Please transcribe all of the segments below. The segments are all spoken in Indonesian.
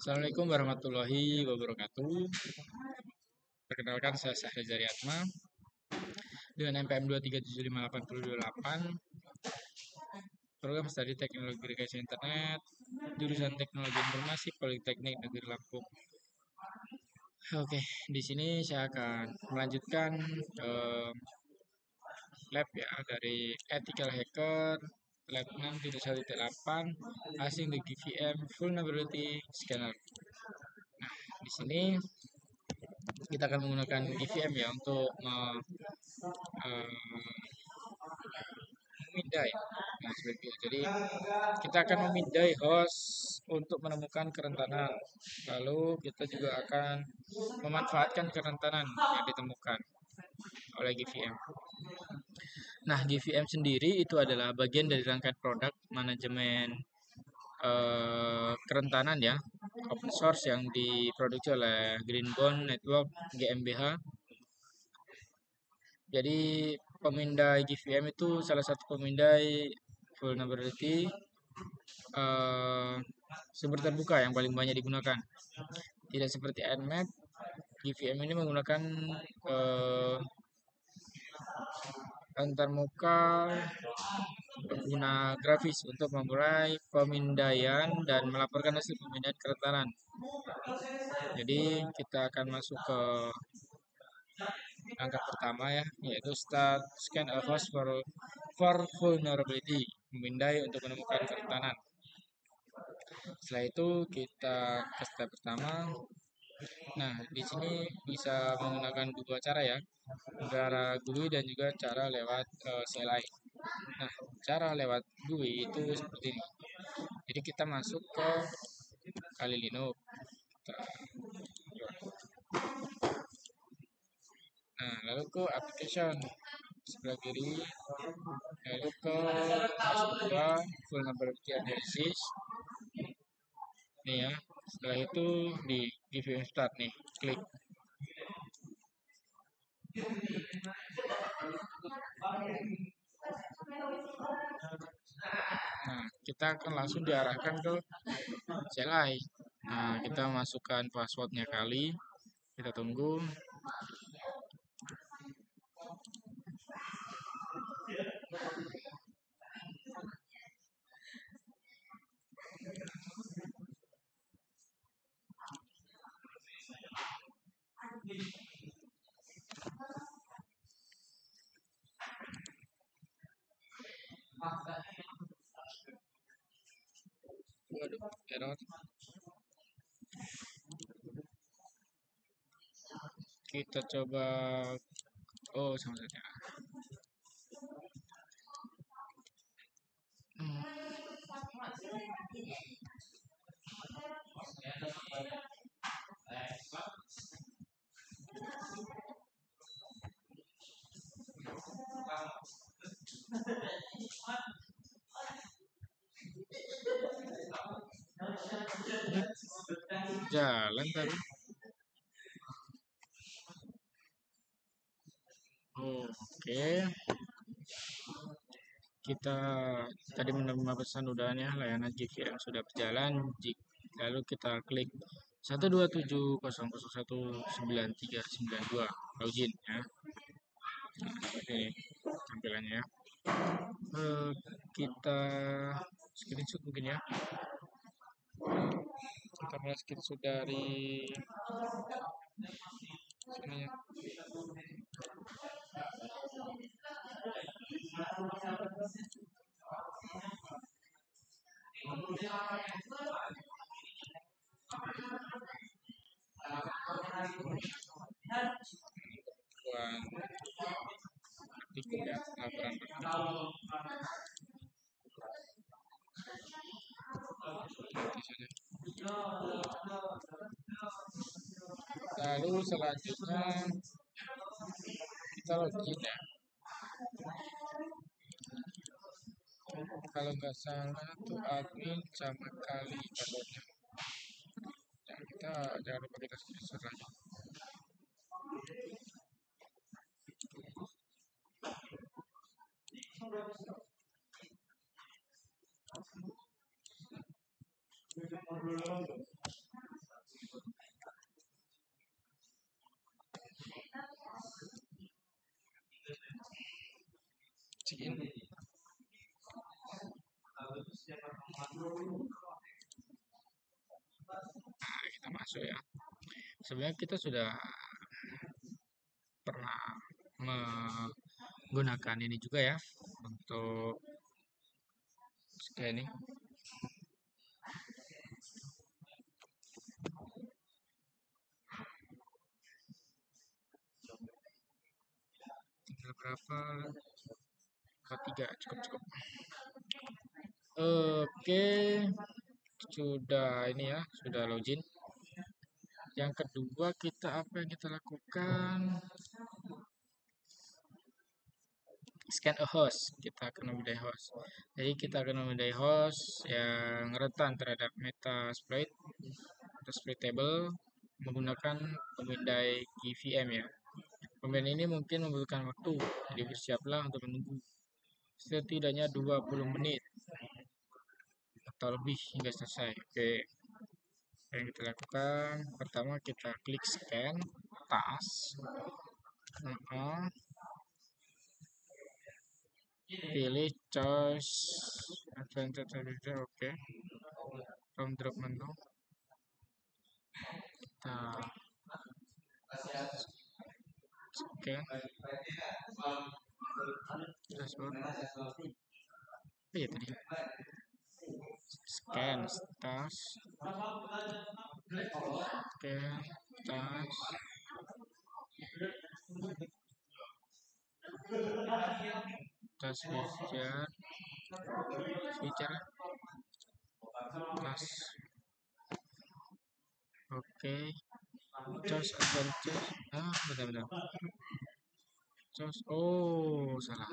Assalamualaikum warahmatullahi wabarakatuh. Perkenalkan saya Syahrizari Atma dengan NPM 2375828, program studi Teknologi Komunikasi Internet, jurusan Teknologi Informasi Politeknik Negeri Lampung. Oke, di sini saya akan melanjutkan lab ya dari Ethical Hacker lab 6.1.8 asing di GVM Vulnerability Scanner. Nah, di sini kita akan menggunakan GVM ya untuk memindai. Nah, seperti itu. Jadi kita akan memindai host untuk menemukan kerentanan. Lalu kita juga akan memanfaatkan kerentanan yang ditemukan oleh GVM. Nah, GVM sendiri itu adalah bagian dari rangkaian produk manajemen kerentanan ya, open source yang diproduksi oleh Greenbone Network GmbH. Jadi pemindai GVM itu salah satu pemindai vulnerability sumber terbuka yang paling banyak digunakan. Tidak seperti Nmap, GVM ini menggunakan antarmuka pengguna grafis untuk memulai pemindaian dan melaporkan hasil pemindaian kerentanan. Jadi kita akan masuk ke langkah pertama ya, yaitu start scan a host for vulnerability, memindai untuk menemukan kerentanan. Setelah itu kita ke step pertama. Nah, di sini bisa menggunakan dua cara ya, cara GUI dan juga cara lewat CLI. Nah, cara lewat GUI itu seperti ini. Jadi kita masuk ke Kali Linux. Nah, lalu ke application sebelah kiri, lalu ke masuk ke vulnerability analysis. Nih ya, setelah itu di GVM start nih, klik. Nah, kita akan langsung diarahkan ke CLI. Nah, kita masukkan passwordnya kali, kita tunggu. Waduh, error. Kita coba, oh sama saja. Jalan tadi. Oke. Kita tadi menerima pesan udahnya layanan GVM sudah berjalan. Lalu kita klik 127.001.9392 login ya. Nah, seperti ini tampilannya ya. Kita screenshot mungkin ya. Kita mulai screenshot dari sini ya. Artikel ya, laporan lalu selanjutnya kita login ya. Kalau nggak salah tuh admin sama kali passwordnya. Nah, kita jangan lupa kita screenshot lagi. check-in. Nah, kita masuk ya. Sebenarnya kita sudah pernah menggunakan ini juga ya untuk scanning. Tinggal berapa? Tiga cukup. Oke, sudah ini ya, sudah login. Yang kedua apa yang kita lakukan? Scan a host. Kita akan memindai host. Jadi kita akan memindai host yang rentan terhadap Metasploit atau sploit table menggunakan pemindai KVM ya. Pemindai ini mungkin membutuhkan waktu, jadi bersiaplah untuk menunggu setidaknya 20 menit atau lebih hingga selesai. Oke. Yang kita lakukan pertama kita klik scan task, pilih choice advanced editor. Oke. From drop menu kita scan dashboard. Iya tadi scan task, scan task, task feature task. Oke, choice advantage. Benar. Choice. Oh, salah.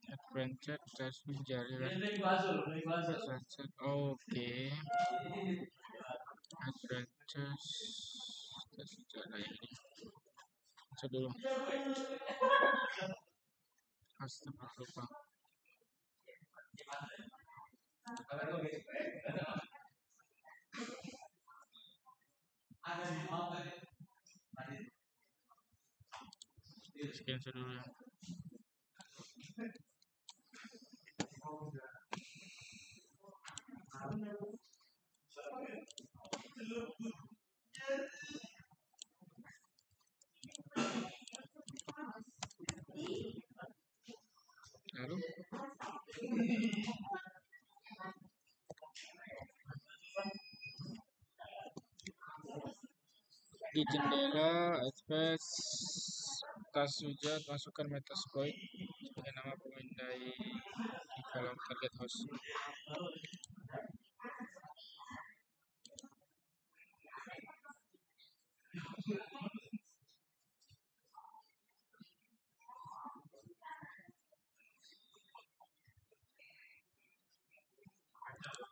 Adventure task feature. Oke. Adventure task feature ini. Coba dulu. Astagfirullah. Sekian dulu ya. Lalu di jendela advanced task wizard masukkan Metasploit dengan nama pemindai di kolom target host.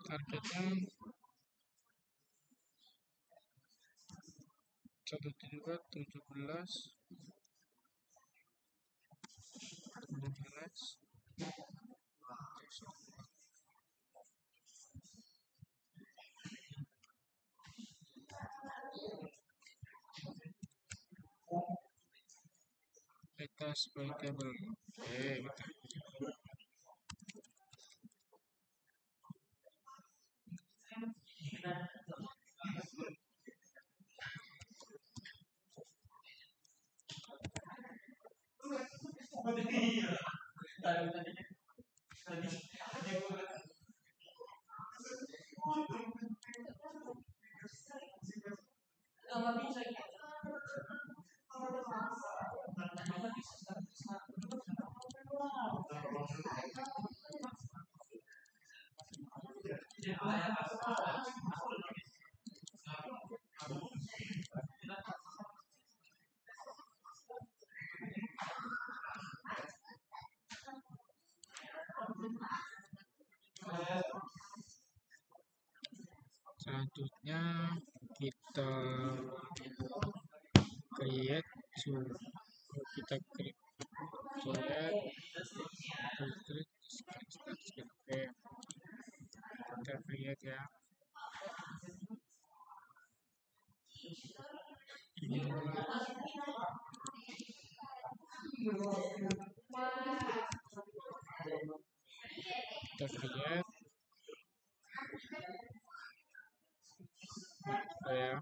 Targetnya 17 Metasploit table. Selanjutnya kita create kita create kita create ya. Kita create ya,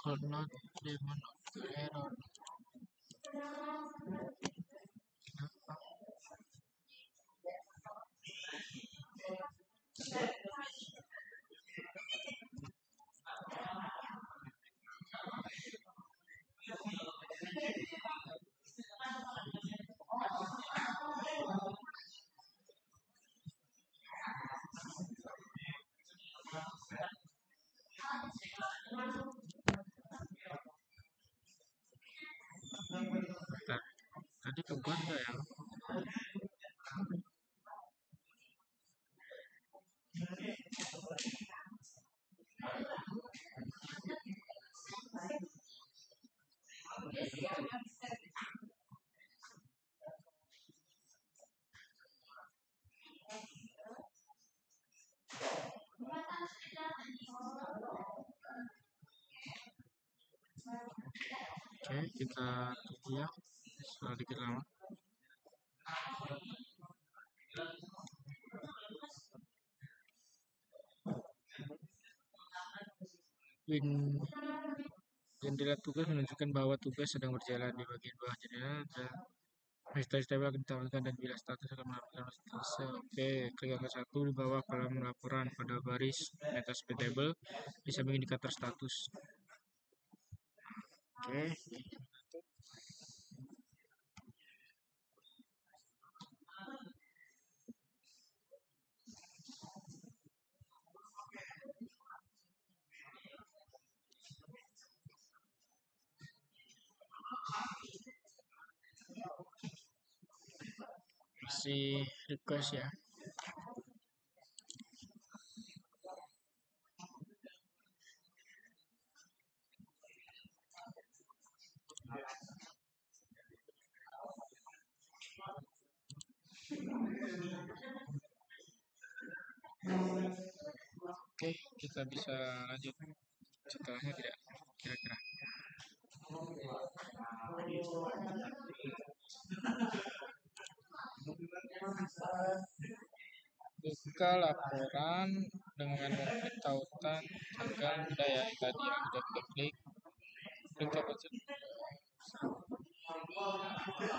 could not lemon error. Bentar, tadi kebuat nggak ya? Oke, kita tunggu ya sedikit lama. Jendela tugas menunjukkan bahwa tugas sedang berjalan di bagian bawah jendela. Dan hashtag table akan ditampilkan dan bila status akan melaporkan selesai. Oke, klik angka 1 di bawah kolom laporan pada baris atas table di samping indikator status. Oke. Masih request ya. Oke, kita bisa lanjut setelahnya tidak kira-kira. Buka laporan dengan memberi tautan tanggal daya tadi yang sudah kita klik apa sih?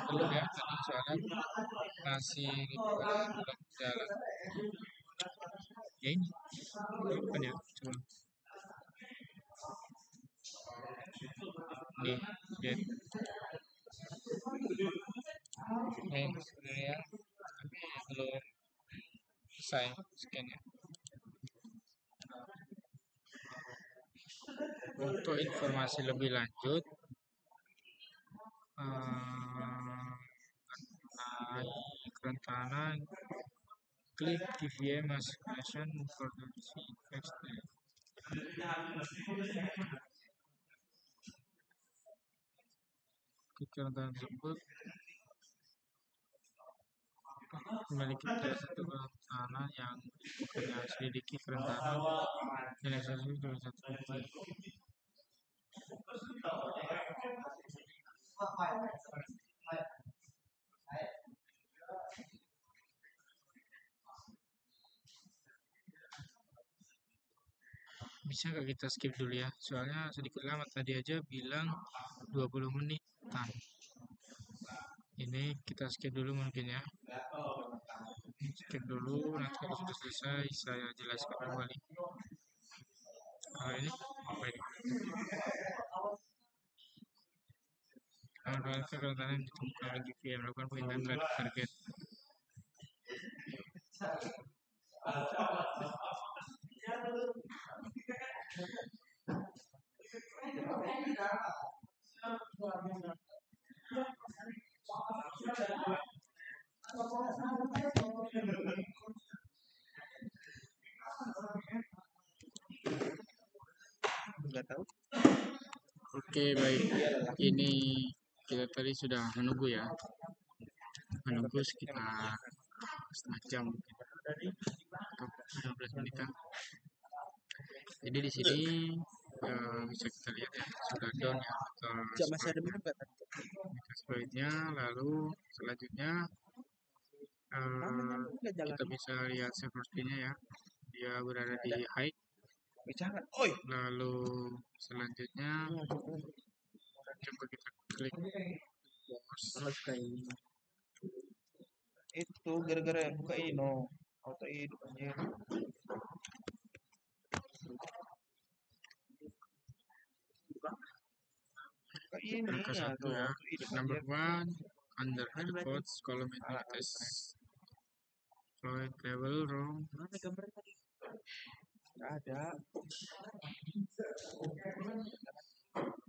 Belum ya, tadi soalnya masih belum jalan. Ya ini bukan ya, coba nih get nih sebenarnya tapi belum selesai scan-nya. Untuk informasi lebih lanjut mengenai kerentanan, klik TVM Association for the Infection. Klik kerentanan tersebut memiliki satu kerentanan yang kita selidiki kerentanan dan eksekusi dalam satu titik. Bisa nggak kita skip dulu ya, soalnya sedikit lama, tadi aja bilang 20 menitan. Ini kita skip dulu mungkin ya, skip dulu, nanti kalau sudah selesai saya jelaskan kembali. Ini apa ini? Kalau kerentanan ditemukan lagi VM melakukan perintah target. Nggak tahu. Oke, baik. Ini kita tadi sudah menunggu ya. Menunggu sekitar setengah jam atau 15 menit. Jadi di sini bisa kita lihat ya sudah down ya masih ada minum nggak tadi? sebaliknya. Lalu selanjutnya kita bisa lihat sepertinya ya, dia berada di high. Lalu selanjutnya coba kita klik pause. Itu gara-gara buka ini no auto hidup aja. Buka ini Angka ya 1 tuh ya, auto hidup number aja. 1 under reports column test flight travel wrong. Mana gambarnya tadi? Nggak ada.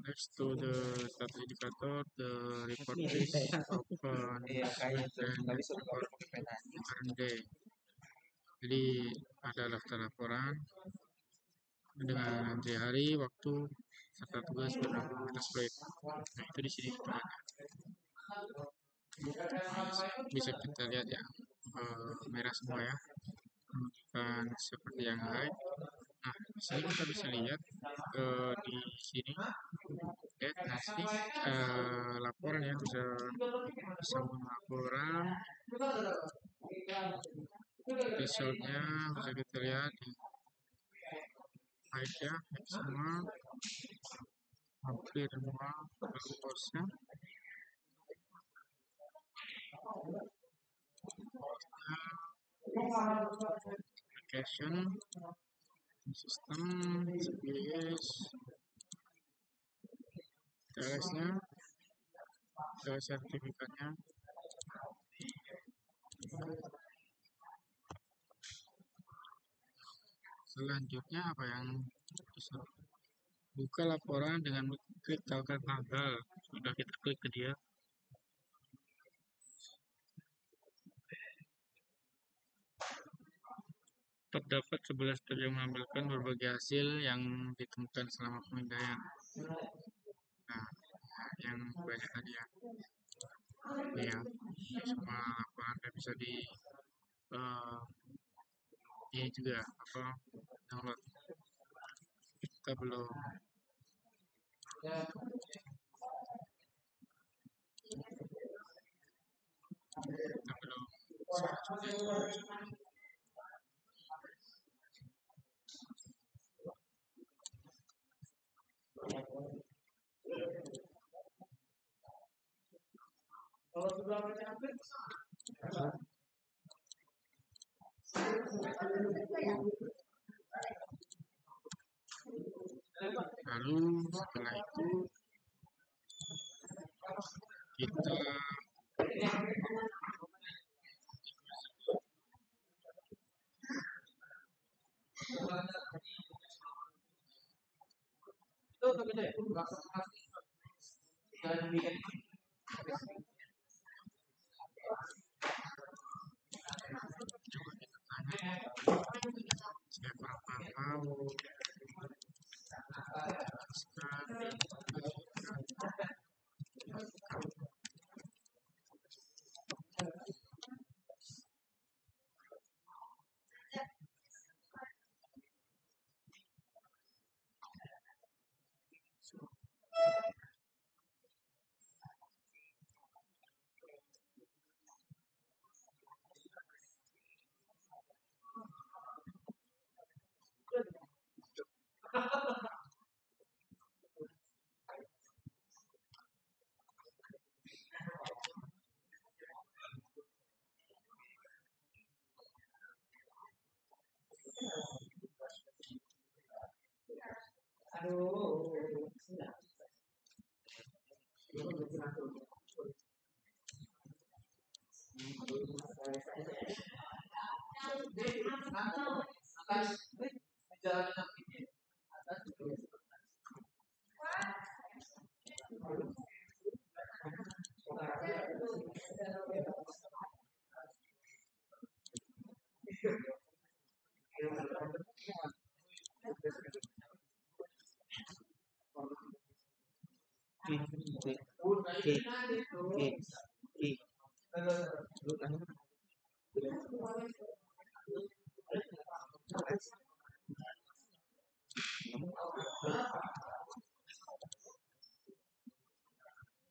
Next to the status indicator, the report is open Iya kayaknya tuh nggak bisa and buka pakai pena. current day. Jadi ada daftar laporan dengan nanti hari, waktu, serta tugas beraktivitas proyek. Nah itu di sini bisa kita lihat ya, merah semua ya, menunjukkan seperti yang high. Nah di sini kita bisa lihat di sini lihat nanti laporan ya, bisa laporan resultnya bisa kita lihat di high ya, semua hampir semua reportnya. Application sistem CPS TLS-nya, sertifikatnya. Selanjutnya apa yang bisa buka laporan dengan klik tanggal. Sudah kita klik ke dia. Terdapat 11 tab yang menampilkan berbagai hasil yang ditemukan selama pemindaian. Nah, yang banyak tadi ya. Ya, semua laporan bisa di ini juga download. Kita belum lalu setelah itu kita siapa mau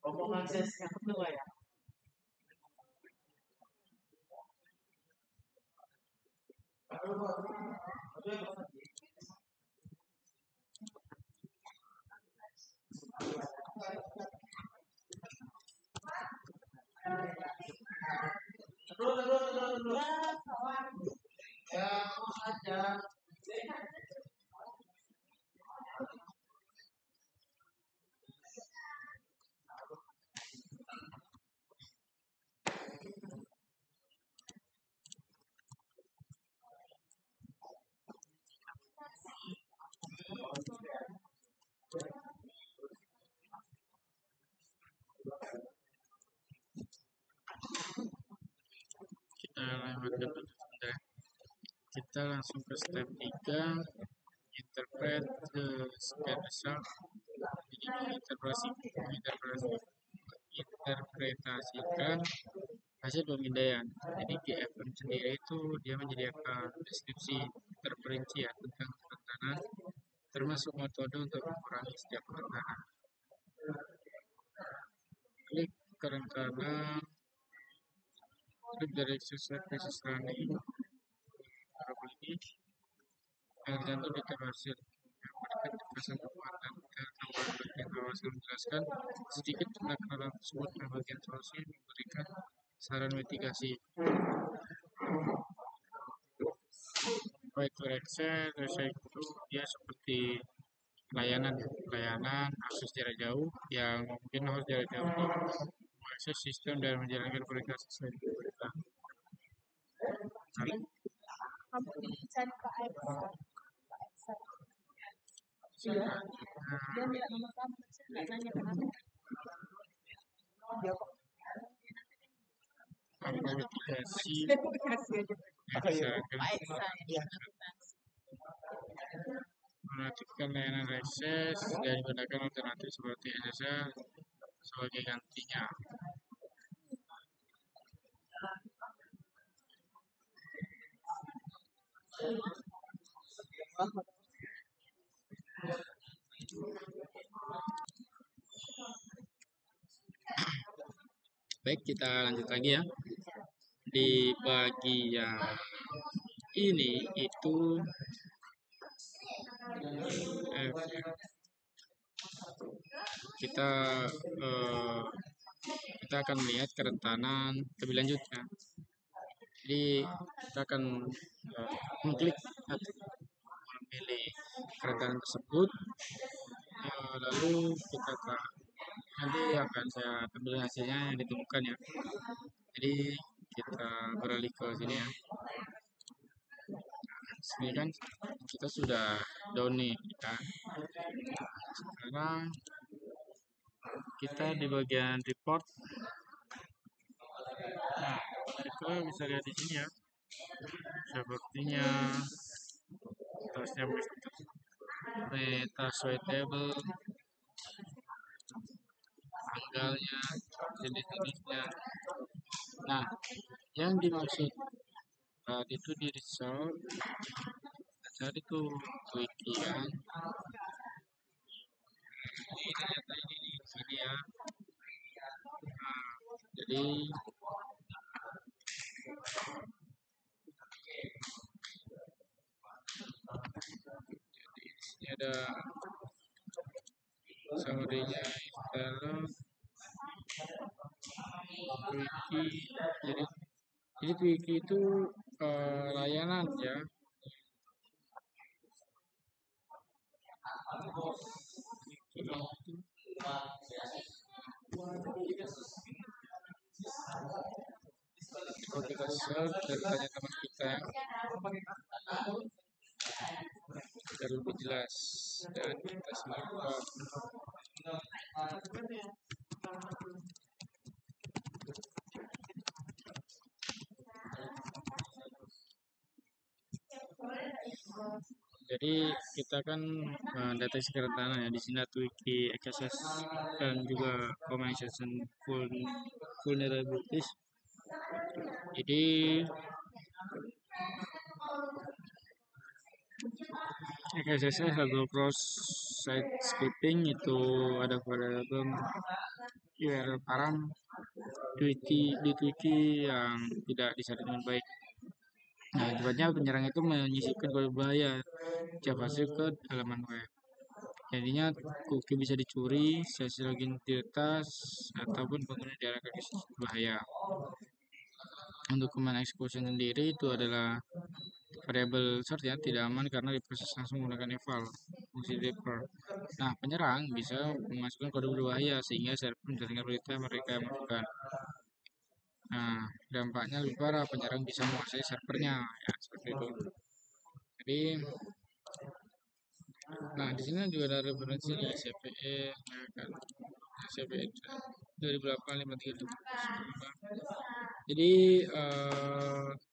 Omongan akses yang kedua ya. Kita lewat dulu sebentar. Kita langsung ke step 3, interpret the scan result. Jadi interpretasikan hasil pemindaian. Jadi GFM sendiri itu dia menyediakan deskripsi terperinci ya tentang kerentanan, termasuk metode untuk mengurangi setiap kerentanan. Klik kerentanan, klik dari exercise basis running, ini dan itu hasil memberikan kekerasan kekuatan nomor bagian kawasan menjelaskan sedikit tentang hal tersebut dan bagian solusi memberikan saran mitigasi. Baik Excel, dia seperti layanan akses jarak jauh yang mungkin harus jarak jauh untuk mengakses sistem dan menjalankan komunikasi sesuai dengan pemerintah. Kamu cari ke Excel. Dia minta nomor kamu, saya nggak nanya kenapa. Mitigasi Pak Excel. menaktifkan layanan akses dan gunakan alternatif seperti SSL sebagai gantinya. Baik, kita lanjut lagi ya. Di bagian ini itu kita akan melihat kerentanan lebih lanjut ya. Jadi kita akan mengklik atau memilih kerentanan tersebut, lalu kita nanti akan saya ambil hasilnya yang ditemukan ya. Jadi kita beralih ke sini ya. Sini kan kita sudah down nih ya. Sekarang kita di bagian report. Nah, kita bisa lihat di sini ya. Sepertinya terusnya meta table, tanggalnya, jenis-jenisnya. Nah, yang dimaksud itu di result cari tuh wiki kan. Ini ternyata ini di sini ya. Nah, jadi ini ada summary-nya, installer, wiki. Jadi wiki itu layanan ya. Kalau kita search dan tanya teman kita biar lebih jelas dan kita semua jadi kita kan mendeteksi kerentanan ya. Di sini ada wiki access dan juga communication vulnerabilities. Jadi XSS atau cross site scripting itu ada variabel URL param di Twiki yang tidak disaring dengan baik. Nah, akibatnya penyerang itu menyisipkan kode berbahaya JavaScript ke halaman web. Jadinya cookie bisa dicuri, sesi login diretas, ataupun pengguna diarahkan ke sisi berbahaya. Untuk command execution sendiri itu adalah variabel sort ya, tidak aman karena diproses langsung menggunakan eval, fungsi defer. Nah, penyerang bisa memasukkan kode berbahaya sehingga server menjalankan berita mereka masukkan. Nah, dampaknya lebih parah, penyerang bisa menguasai servernya, ya seperti itu. Jadi, nah di sini juga ada referensi di CPE, ya kan, CPE 2008-53. Jadi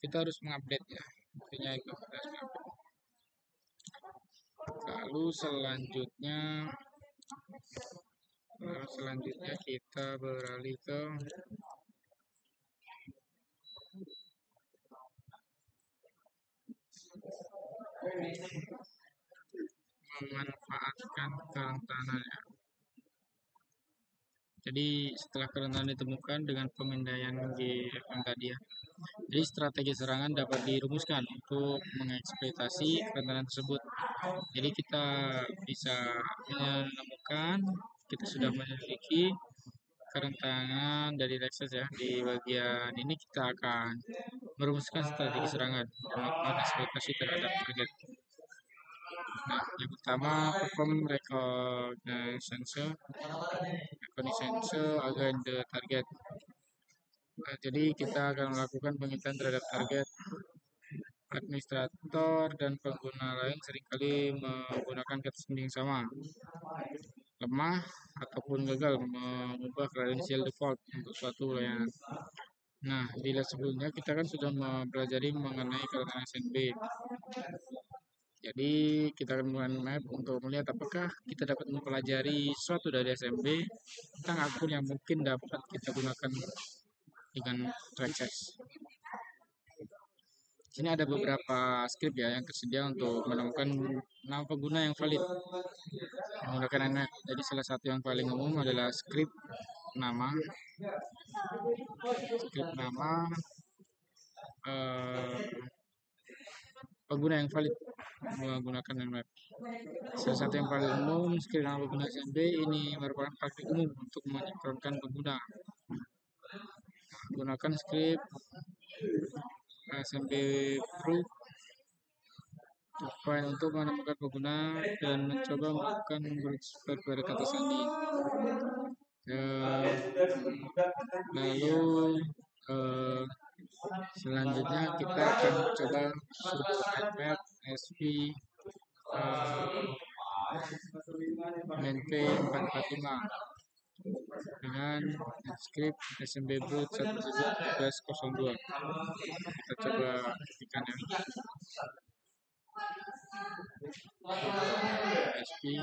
kita harus mengupdate ya, intinya itu kita harus mengupdate. Lalu selanjutnya kita beralih ke memanfaatkan kerentanan ya. Jadi setelah kerentanan ditemukan dengan pemindaian yang tadi ya. Jadi strategi serangan dapat dirumuskan untuk mengeksploitasi kerentanan tersebut. Jadi kita bisa menemukan, kita sudah memiliki kerentanan dari Lexus ya. Di bagian ini kita akan merumuskan strategi serangan dan melakukan eksploitasi terhadap target. Nah, yang pertama perform reconnaissance against the target. Nah, jadi kita akan melakukan pengintaian terhadap target. Administrator dan pengguna lain seringkali menggunakan kata sandi yang sama, lemah ataupun gagal mengubah kredensial default untuk suatu layanan. Nah, di slide sebelumnya kita kan sudah mempelajari mengenai kerentanan SMB. Jadi kita akan menggunakan map untuk melihat apakah kita dapat mempelajari suatu dari SMB tentang akun yang mungkin dapat kita gunakan dengan Traces. Sini ada beberapa script ya yang tersedia untuk menemukan nama pengguna yang valid menggunakan Nmap. Jadi salah satu yang paling umum adalah script nama pengguna yang valid menggunakan Nmap. Salah satu yang paling umum script nama pengguna SMB ini merupakan praktik umum untuk menyingkronkan pengguna. Gunakan script SMB proof untuk menemukan pengguna dan mencoba melakukan bersifat pada kata sandi. Lalu selanjutnya kita akan coba Nmap sp menp 445 dengan script SMB brute 1.17.02. Kita coba ketikkan ya. SP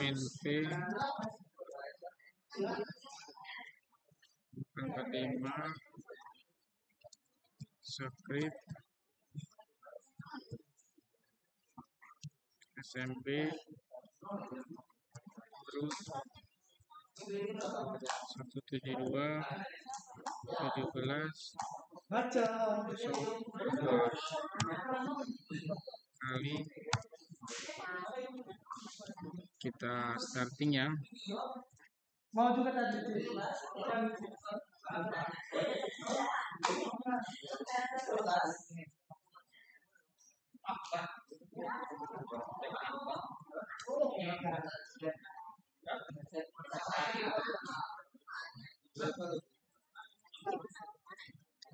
SP menp 45 script SMB brute 172.17.02 kali kita starting ya. Mau juga tadi.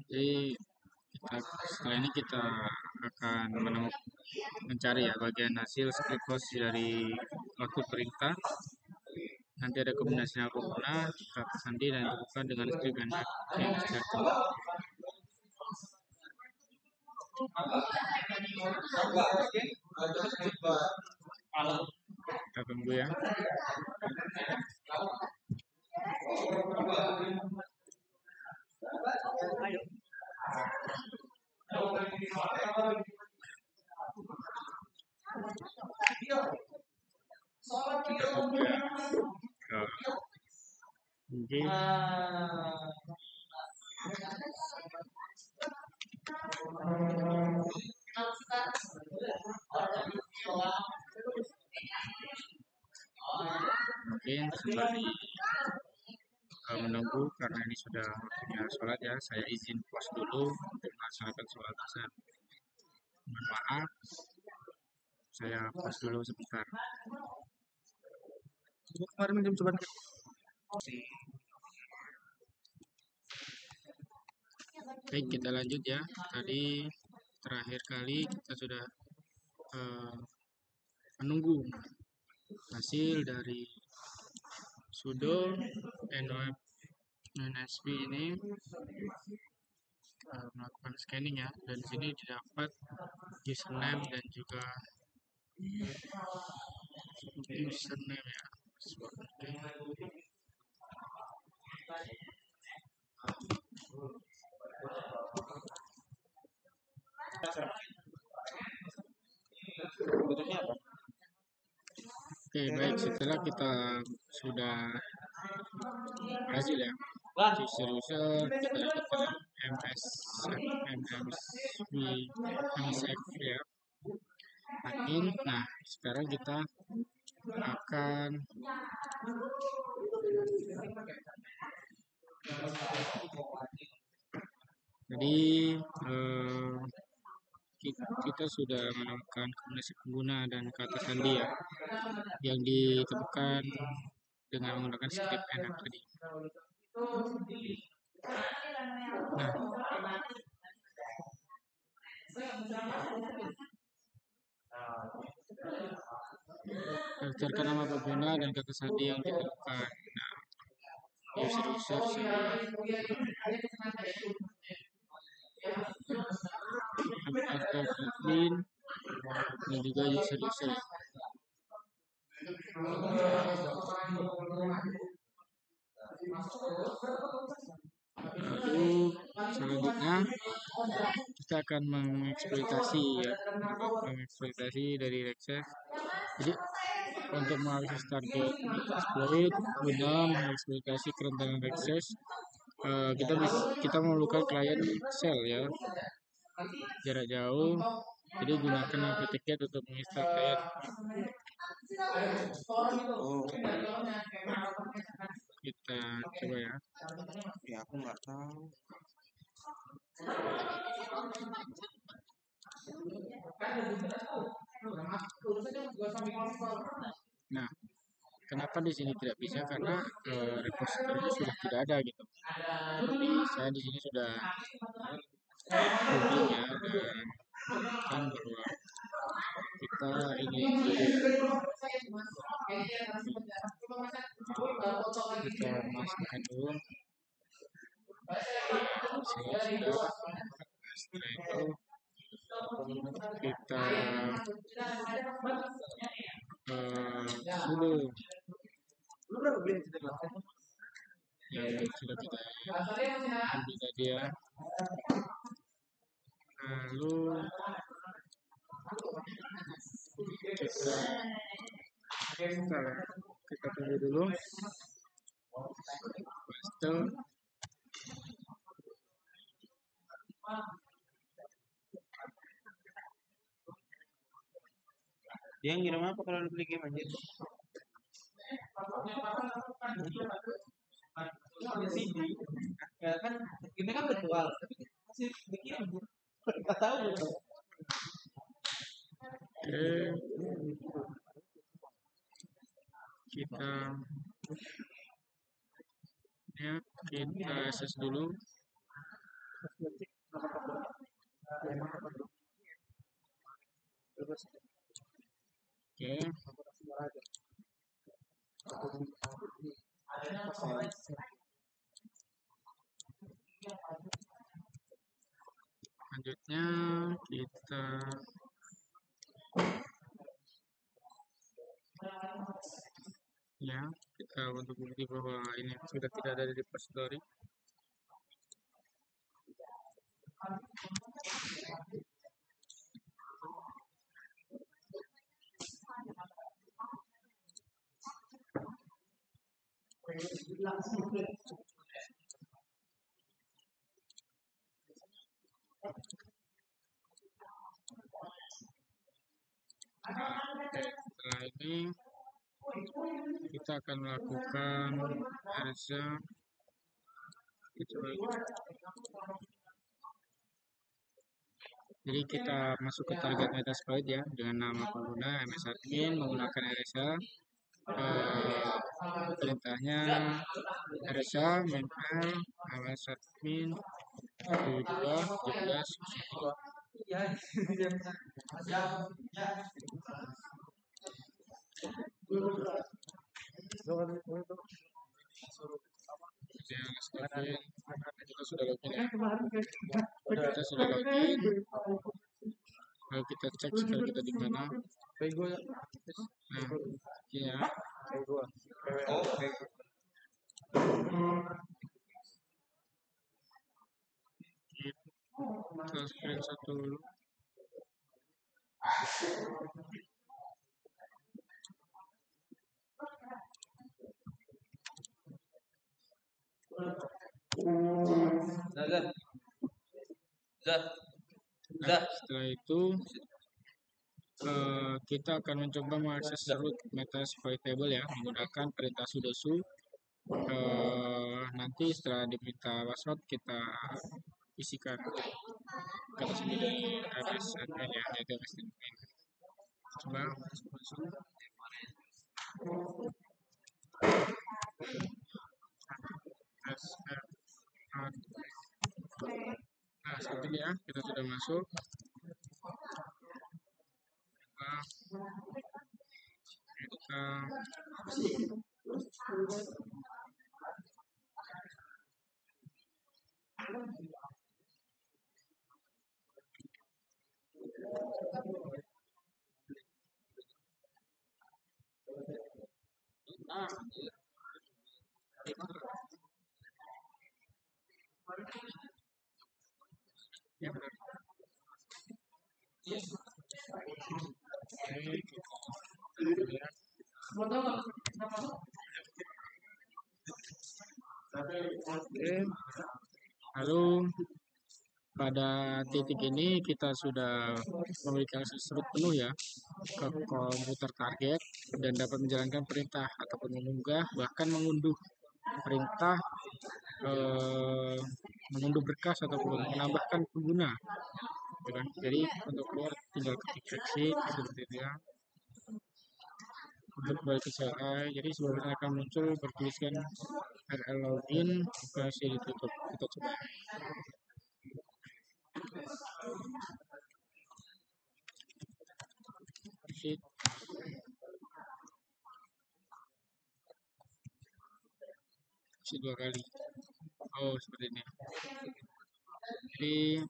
Jadi setelah ini kita akan mencari ya bagian hasil script host dari output perintah. nanti ada kombinasi pengguna, kata sandi dan ditentukan dengan skrip yang disediakan. Kita tunggu ya. Kita tunggu ya. Mungkin sembari menunggu karena ini sudah waktunya sholat ya, saya izin pause dulu untuk melaksanakan sholat asar. Mohon maaf, saya pause dulu sebentar. Kemarin jam seberapa? Baik, kita lanjut ya. Tadi terakhir kali kita sudah menunggu hasil dari sudo NSP ini melakukan scanning ya, dan di sini didapat username dan juga username ya. Oke, baik, setelah kita sudah berhasil ya user kita dapatkan MSF ya admin. Nah, sekarang kita akan jadi kita sudah menemukan kombinasi pengguna dan kata sandi ya yang ditemukan dengan menggunakan script enak tadi. Nah, daftarkan nama pengguna dan kata sandi yang ditemukan. Nah, user atau admin dan juga user. Lalu selanjutnya kita akan mengeksploitasi dari Rexef. Jadi untuk mengakses target exploit guna mengeksploitasi kerentanan Rexef, kita memerlukan klien shell ya, jarak jauh. Jadi gunakan APT-Get untuk menginstal klien. Kita coba ya. Ya, aku nggak tahu. Nah, kenapa di sini tidak bisa? Karena repositorinya sudah tidak ada gitu. Tapi saya di sini sudah googling ya, dan kan bahwa kita ingin kita masukkan dulu. Saya sudah. Setelah itu kita sudo yang sudah kita ambil tadi ya. Lalu kita tunggu dulu. Paste. Dia ngirim apa kalau beli game aja? Ya kan ini kan virtual, tapi masih bikin nggak tahu gitu. Oke, kita akses dulu. Oke. Selanjutnya kita kita untuk bukti bahwa ini sudah tidak ada di repository. Setelah ini kita akan melakukan RSA. Jadi kita masuk ke target Metasploit ya dengan nama pengguna msadmin menggunakan RSA. Perintahnya RSA main.l msadmin 22 kita sudah login ya. Kita sudah login. Lalu kita cek sekarang kita di mana. Nah, ya. Kita screenshot dulu. Nah, setelah itu kita akan mencoba mengakses root Metasploit table ya menggunakan perintah sudo su. Nanti setelah diminta password kita isikan kata sendiri dari RS admin ya, yaitu RS admin. Coba masuk. Nah, seperti ini ya, kita sudah masuk. Ya, benar. Oke. Lalu pada titik ini kita sudah memiliki akses root penuh ya ke komputer target dan dapat menjalankan perintah ataupun mengunggah bahkan mengunduh perintah mengunduh berkas ataupun menambahkan pengguna. Jadi untuk keluar tinggal ketik exit seperti itu ya. Untuk kembali ke CLI, jadi sebelumnya akan muncul bertuliskan RL login, masih ditutup. Kita coba. Exit. Exit 2 kali. Oh, seperti ini. Jadi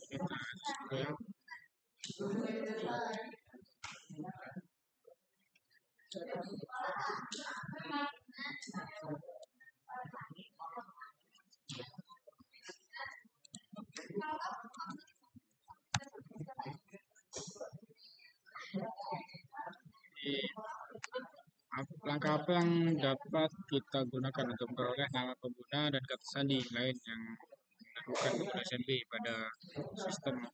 kita coba. Langkah apa yang dapat kita gunakan untuk memperoleh nama pengguna dan kata sandi lain yang bukan pengguna SMB pada sistem?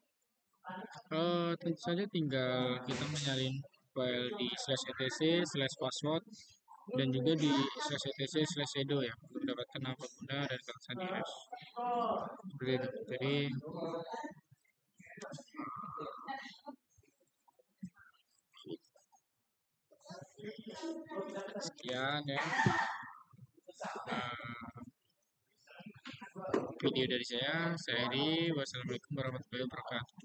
Tentu saja tinggal kita menyalin file di /etc/password dan juga di /etc/edo ya untuk mendapatkan nama pengguna dan kata sandi hash. Seperti itu. Jadi sekian ya video dari saya Edi. Wassalamualaikum warahmatullahi wabarakatuh.